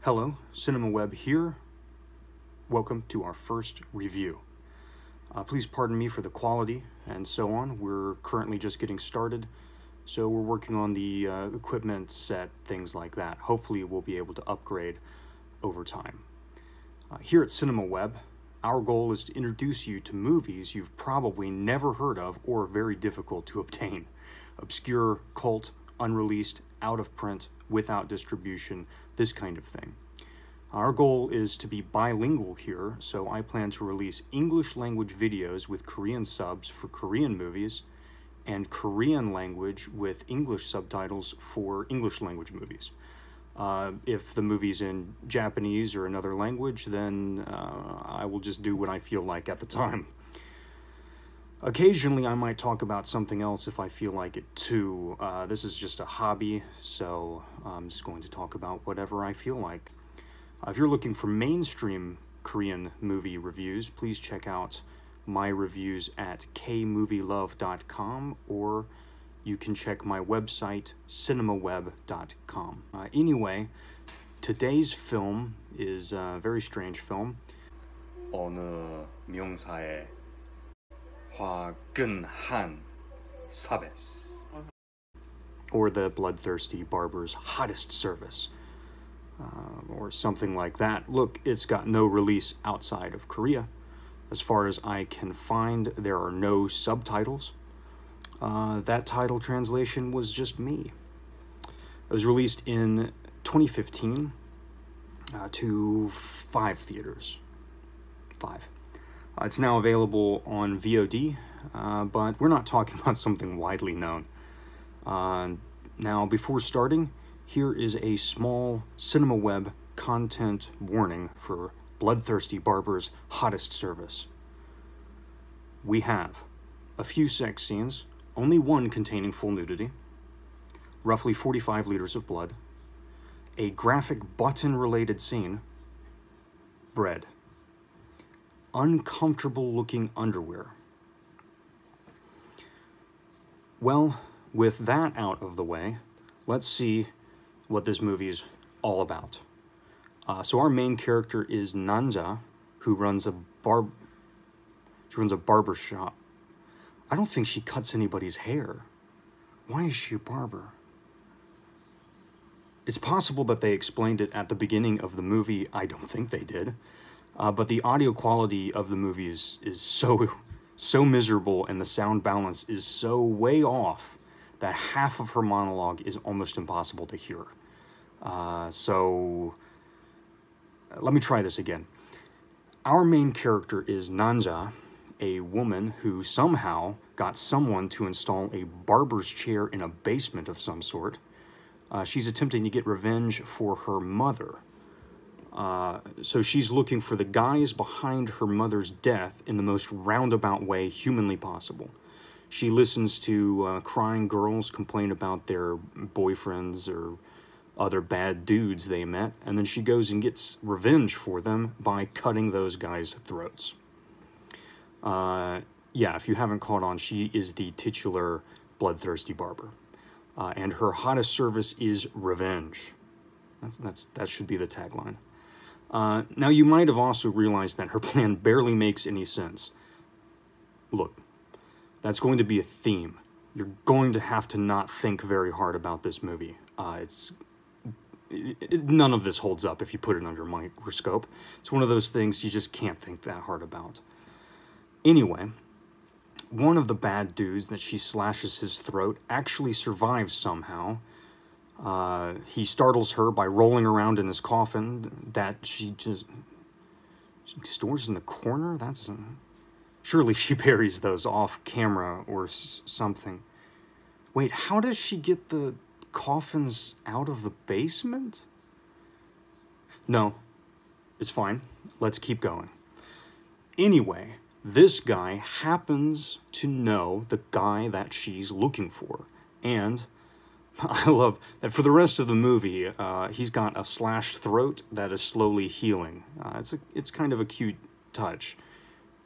Hello, Webb here. Welcome to our first review. Please pardon me for the quality and so on. We're currently just getting started, so we're working on the equipment set, things like that. Hopefully we'll be able to upgrade over time. Here at Webb, our goal is to introduce you to movies you've probably never heard of or very difficult to obtain. Obscure, cult, unreleased, out of print, without distribution, this kind of thing. Our goal is to be bilingual here, so I plan to release English language videos with Korean subs for Korean movies and Korean language with English subtitles for English language movies. If the movie's in Japanese or another language, then I will just do what I feel like at the time. Occasionally, I might talk about something else if I feel like it too. This is just a hobby, so I'm just going to talk about whatever I feel like. If you're looking for mainstream Korean movie reviews, please check out my reviews at kmovielove.com, or you can check my website, cinemaweb.com. Anyway, today's film is a very strange film. 어느 미용사의 화끈한 써비스, or the bloodthirsty barber's hottest service, or something like that. Look, it's got no release outside of Korea. As far as I can find, there are no subtitles. That title translation was just me. It was released in 2015 to 5 theaters. 5. It's now available on VOD, but we're not talking about something widely known. Now, before starting, here is a small CinemaWeb content warning for Bloodthirsty Barber's hottest service. We have a few sex scenes, only one containing full nudity, roughly 45 liters of blood, a graphic button-related scene, bread, uncomfortable-looking underwear. Well, with that out of the way, let's see what this movie is all about. So our main character is Nanja, who runs a barber shop. I don't think she cuts anybody's hair. Why is she a barber? It's possible that they explained it at the beginning of the movie. I don't think they did. But the audio quality of the movie is so miserable, and the sound balance is so way off that half of her monologue is almost impossible to hear. So let me try this again. Our main character is Nanja, a woman who somehow got someone to install a barber's chair in a basement of some sort. She's attempting to get revenge for her mother. So she's looking for the guys behind her mother's death in the most roundabout way humanly possible. She listens to crying girls complain about their boyfriends or other bad dudes they met, and then she goes and gets revenge for them by cutting those guys' throats. Yeah, if you haven't caught on, she is the titular bloodthirsty barber. And her hottest service is revenge. That should be the tagline. Now, you might have also realized that her plan barely makes any sense. Look, that's going to be a theme. You're going to have to not think very hard about this movie. None of this holds up if you put it under a microscope. It's one of those things you just can't think that hard about. Anyway, one of the bad dudes that she slashes his throat actually survives somehow. He startles her by rolling around in his coffin that she stores in the corner? Surely she buries those off camera or something. Wait, how does she get the coffins out of the basement? No, it's fine. Let's keep going. Anyway, this guy happens to know the guy that she's looking for, and I love that for the rest of the movie, he's got a slashed throat that is slowly healing. It's kind of a cute touch,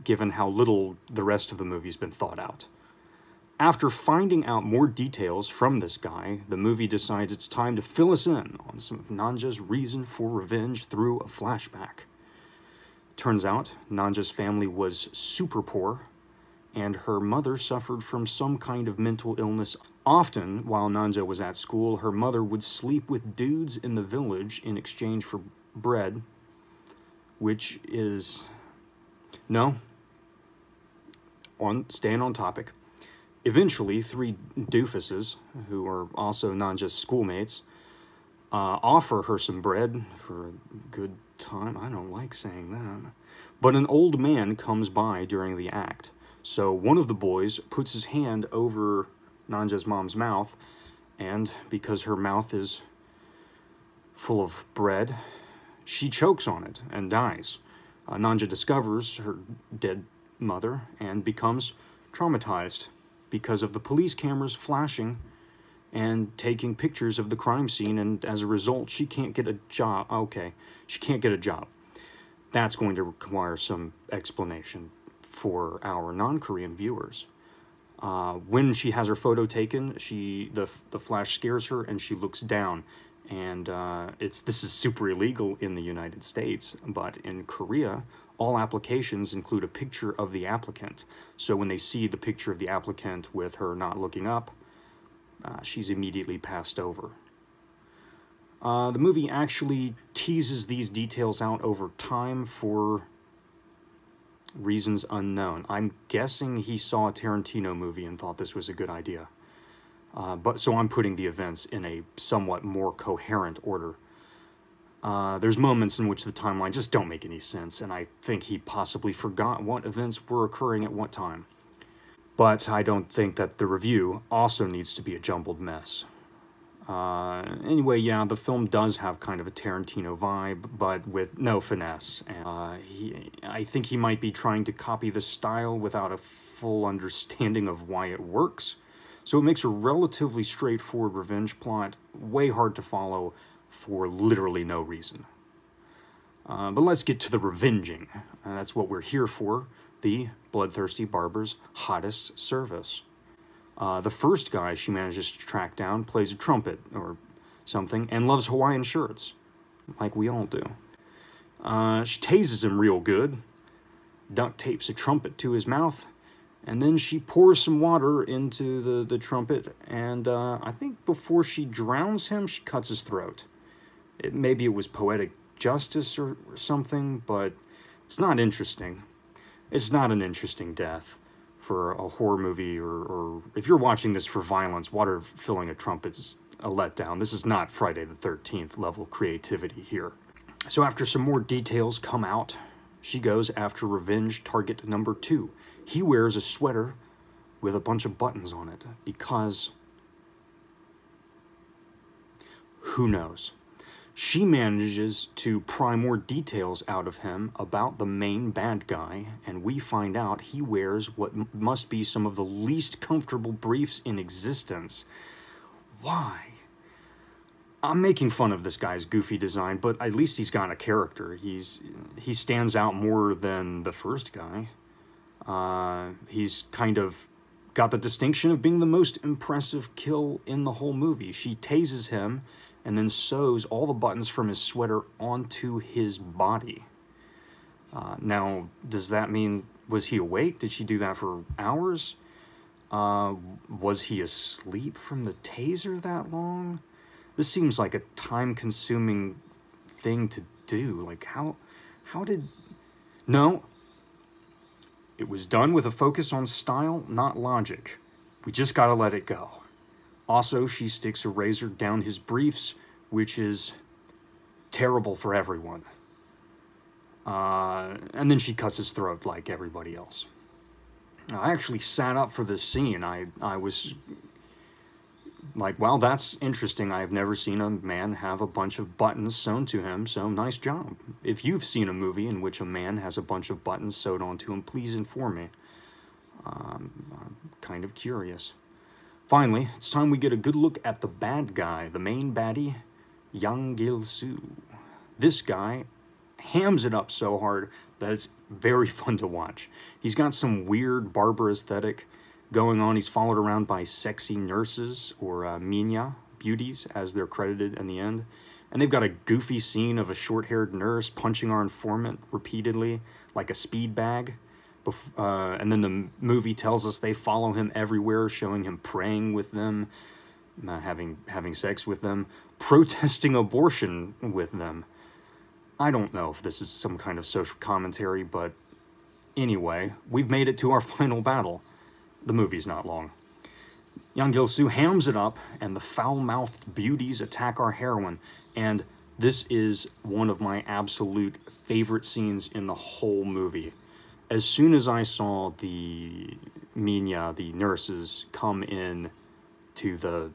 given how little the rest of the movie's been thought out. After finding out more details from this guy, the movie decides it's time to fill us in on some of Nanja's reason for revenge through a flashback. Turns out, Nanja's family was super poor, and her mother suffered from some kind of mental illness. Often, while Nanja was at school, her mother would sleep with dudes in the village in exchange for bread, which is... No. Staying on topic. Eventually, three doofuses, who are also Nanja's schoolmates, offer her some bread for a good time. I don't like saying that. But an old man comes by during the act. So one of the boys puts his hand over Nanja's mom's mouth, and because her mouth is full of bread, she chokes on it and dies. Nanja discovers her dead mother and becomes traumatized because of the police cameras flashing and taking pictures of the crime scene, and as a result, she can't get a job. Okay, she can't get a job. That's going to require some explanation for our non-Korean viewers. When she has her photo taken, the flash scares her and she looks down. And this is super illegal in the United States, but in Korea, all applications include a picture of the applicant. So when they see the picture of the applicant with her not looking up, she's immediately passed over. The movie actually teases these details out over time for reasons unknown. I'm guessing he saw a Tarantino movie and thought this was a good idea. So I'm putting the events in a somewhat more coherent order. There's moments in which the timeline just don't make any sense, and I think he possibly forgot what events were occurring at what time. But I don't think that the review also needs to be a jumbled mess. Anyway, yeah, the film does have kind of a Tarantino vibe, but with no finesse. I think he might be trying to copy the style without a full understanding of why it works. So it makes a relatively straightforward revenge plot way hard to follow for literally no reason. But let's get to the revenging. That's what we're here for, the bloodthirsty barber's hottest service. The first guy she manages to track down plays a trumpet or something and loves Hawaiian shirts, like we all do. She tases him real good, duct tapes a trumpet to his mouth, and then she pours some water into the trumpet, and I think before she drowns him, she cuts his throat. Maybe it was poetic justice or something, but it's not interesting. It's not an interesting death for a horror movie, or if you're watching this for violence, water filling a trumpet's a letdown. This is not Friday the 13th level creativity here. So after some more details come out, she goes after revenge target number 2. He wears a sweater with a bunch of buttons on it because... who knows? She manages to pry more details out of him about the main bad guy, and we find out he wears what must be some of the least comfortable briefs in existence. Why? I'm making fun of this guy's goofy design, but at least he's got a character. He stands out more than the first guy. He's kind of got the distinction of being the most impressive kill in the whole movie. She tases him and then sews all the buttons from his sweater onto his body. Now, does that mean, was he awake? Did she do that for hours? Was he asleep from the taser that long? This seems like a time-consuming thing to do. Like, how did... No. It was done with a focus on style, not logic. We just gotta let it go. Also, she sticks a razor down his briefs, which is terrible for everyone. And then she cuts his throat like everybody else. I actually sat up for this scene. I was like, well, that's interesting. I've never seen a man have a bunch of buttons sewn to him, so nice job. If you've seen a movie in which a man has a bunch of buttons sewed onto him, please inform me. I'm kind of curious. Finally, it's time we get a good look at the bad guy, the main baddie, Yang Gil-soo. This guy hams it up so hard that it's very fun to watch. He's got some weird barber aesthetic, going on. He's followed around by sexy nurses, or minya, beauties, as they're credited in the end. And they've got a goofy scene of a short-haired nurse punching our informant repeatedly, like a speed bag. And then the movie tells us they follow him everywhere, showing him praying with them, having sex with them, protesting abortion with them. I don't know if this is some kind of social commentary, but anyway, we've made it to our final battle. The movie's not long. Yang Gil-soo hams it up, and the foul-mouthed beauties attack our heroine, and this is one of my absolute favorite scenes in the whole movie. As soon as I saw the minya, the nurses, come in to the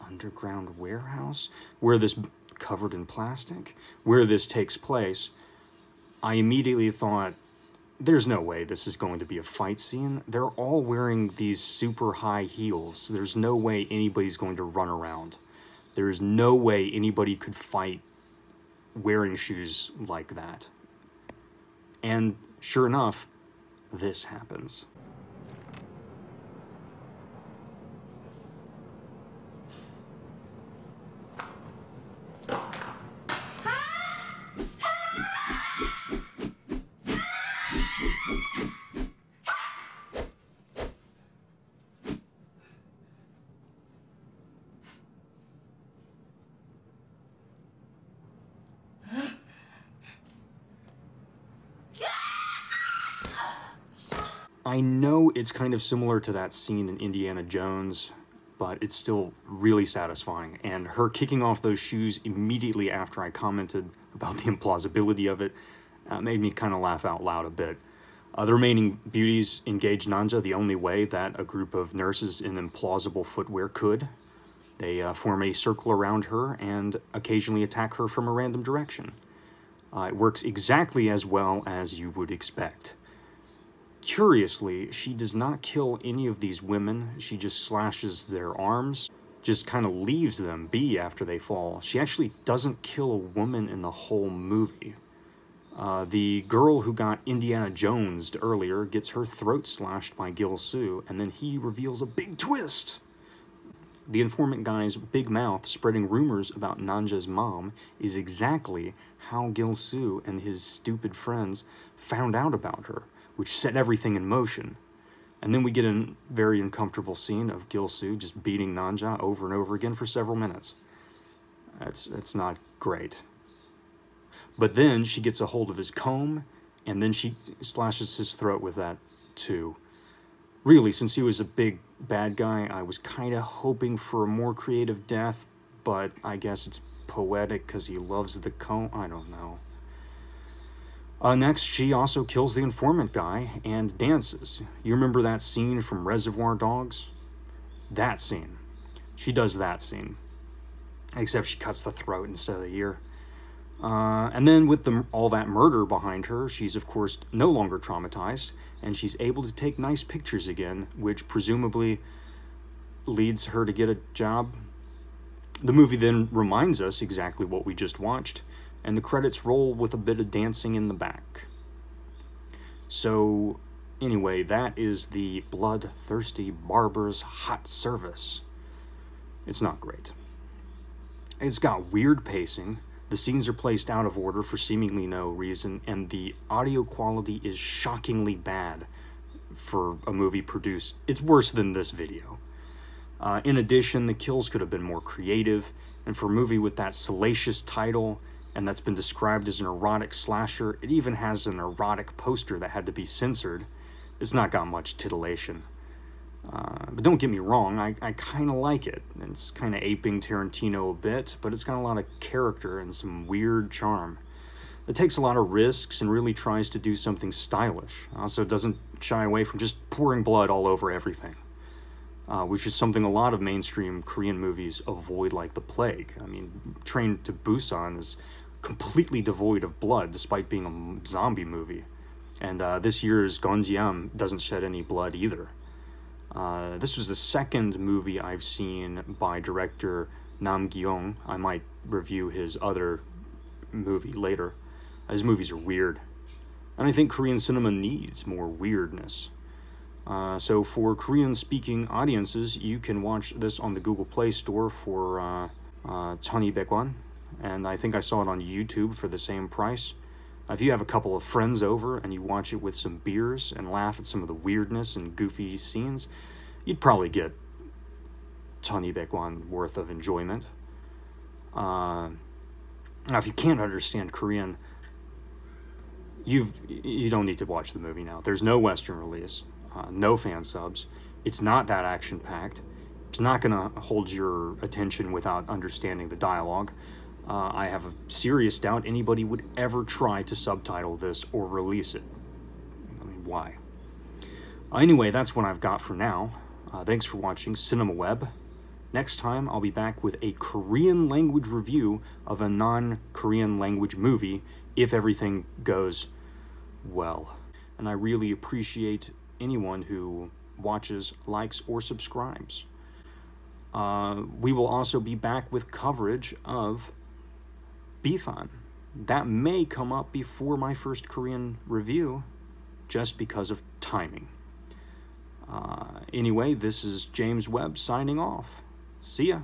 underground warehouse, where this, covered in plastic, where this takes place, I immediately thought, there's no way this is going to be a fight scene. They're all wearing these super high heels. There's no way anybody's going to run around. There's no way anybody could fight wearing shoes like that. And sure enough, this happens. I know it's kind of similar to that scene in Indiana Jones, but it's still really satisfying. And her kicking off those shoes immediately after I commented about the implausibility of it made me kind of laugh out loud a bit. The remaining beauties engage Nanja the only way that a group of nurses in implausible footwear could. They form a circle around her and occasionally attack her from a random direction. It works exactly as well as you would expect. Curiously, she does not kill any of these women. She just slashes their arms, just kind of leaves them be after they fall. She actually doesn't kill a woman in the whole movie. The girl who got Indiana Jones'd earlier gets her throat slashed by Gil-soo, and then he reveals a big twist. The informant guy's big mouth spreading rumors about Nanja's mom is exactly how Gil-soo and his stupid friends found out about her, which set everything in motion. And then we get a very uncomfortable scene of Gil-soo just beating Nanja over and over again for several minutes. It's not great. But then she gets a hold of his comb, and then she slashes his throat with that too. Really, since he was a big bad guy, I was kind of hoping for a more creative death, but I guess it's poetic because he loves the comb. I don't know. Next, she also kills the informant guy and dances. You remember that scene from Reservoir Dogs? That scene. She does that scene. Except she cuts the throat instead of the ear. And then with all that murder behind her, she's of course no longer traumatized, and she's able to take nice pictures again, which presumably leads her to get a job. The movie then reminds us exactly what we just watched, and the credits roll with a bit of dancing in the back. So, anyway, that is the bloodthirsty Barber's hot service. It's not great. It's got weird pacing, the scenes are placed out of order for seemingly no reason, and the audio quality is shockingly bad for a movie produced. It's worse than this video. In addition, the kills could have been more creative, and for a movie with that salacious title, and that's been described as an erotic slasher, it even has an erotic poster that had to be censored. It's not got much titillation. But don't get me wrong, I kind of like it. It's kind of aping Tarantino a bit, but it's got a lot of character and some weird charm. It takes a lot of risks and really tries to do something stylish. Also doesn't shy away from just pouring blood all over everything, which is something a lot of mainstream Korean movies avoid like the plague. I mean, Train to Busan is completely devoid of blood despite being a zombie movie. And this year's Gonjiam doesn't shed any blood either. This was the second movie I've seen by director Nam Gyeong. I might review his other movie later. His movies are weird. And I think Korean cinema needs more weirdness. So for Korean-speaking audiences, you can watch this on the Google Play Store for 1,200원, and I think I saw it on YouTube for the same price. If you have a couple of friends over and you watch it with some beers and laugh at some of the weirdness and goofy scenes, you'd probably get 1,200원 worth of enjoyment. Now, if you can't understand Korean, you don't need to watch the movie now. There's no Western release, no fan subs. It's not that action-packed. It's not going to hold your attention without understanding the dialogue. I have a serious doubt anybody would ever try to subtitle this or release it. I mean, why? Anyway, that's what I've got for now. Thanks for watching Cinema Webb. Next time, I'll be back with a Korean language review of a non-Korean language movie, if everything goes well. And I really appreciate anyone who watches, likes, or subscribes. We will also be back with coverage of Bifan. That may come up before my first Korean review, just because of timing. Anyway, this is James Webb signing off. See ya.